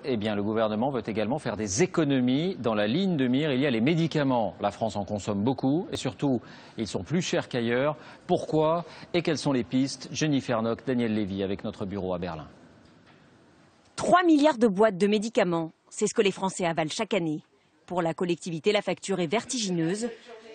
Eh bien, le gouvernement veut également faire des économies. Dans la ligne de mire, il y a les médicaments. La France en consomme beaucoup et surtout, ils sont plus chers qu'ailleurs. Pourquoi et quelles sont les pistes? Jennifer Nock, Daniel Lévy avec notre bureau à Berlin. 3 milliards de boîtes de médicaments, c'est ce que les Français avalent chaque année. Pour la collectivité, la facture est vertigineuse.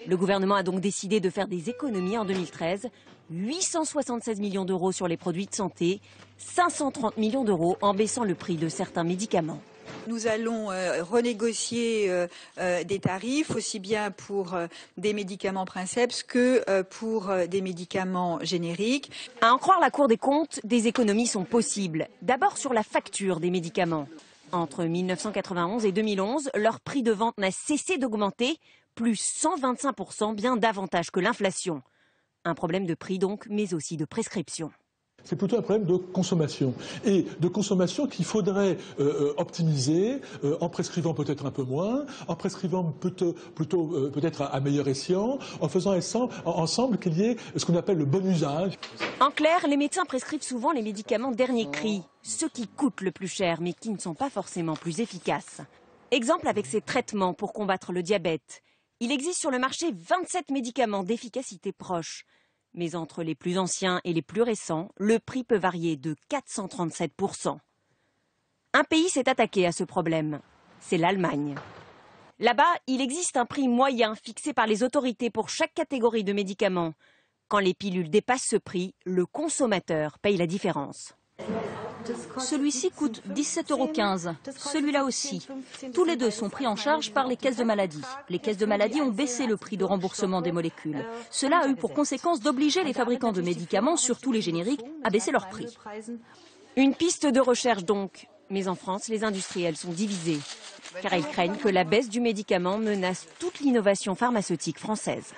Le gouvernement a donc décidé de faire des économies en 2013. 876 millions d'euros sur les produits de santé, 530 millions d'euros en baissant le prix de certains médicaments. Nous allons renégocier des tarifs, aussi bien pour des médicaments princeps que pour des médicaments génériques. À en croire la Cour des comptes, des économies sont possibles. D'abord sur la facture des médicaments. Entre 1991 et 2011, leur prix de vente n'a cessé d'augmenter, plus 125%, bien davantage que l'inflation. Un problème de prix donc, mais aussi de prescription. C'est plutôt un problème de consommation. Et de consommation qu'il faudrait optimiser en prescrivant peut-être un peu moins, en prescrivant peut-être à meilleur escient, en faisant ensemble qu'il y ait ce qu'on appelle le bon usage. En clair, les médecins prescrivent souvent les médicaments dernier cri, ceux qui coûtent le plus cher mais qui ne sont pas forcément plus efficaces. Exemple avec ces traitements pour combattre le diabète. Il existe sur le marché 27 médicaments d'efficacité proche. Mais entre les plus anciens et les plus récents, le prix peut varier de 437%. Un pays s'est attaqué à ce problème, c'est l'Allemagne. Là-bas, il existe un prix moyen fixé par les autorités pour chaque catégorie de médicaments. Quand les pilules dépassent ce prix, le consommateur paye la différence. Celui-ci coûte 17,15 €, celui-là aussi. Tous les deux sont pris en charge par les caisses de maladie. Les caisses de maladie ont baissé le prix de remboursement des molécules. Cela a eu pour conséquence d'obliger les fabricants de médicaments, surtout les génériques, à baisser leur prix. Une piste de recherche donc. Mais en France, les industriels sont divisés. Car ils craignent que la baisse du médicament menace toute l'innovation pharmaceutique française.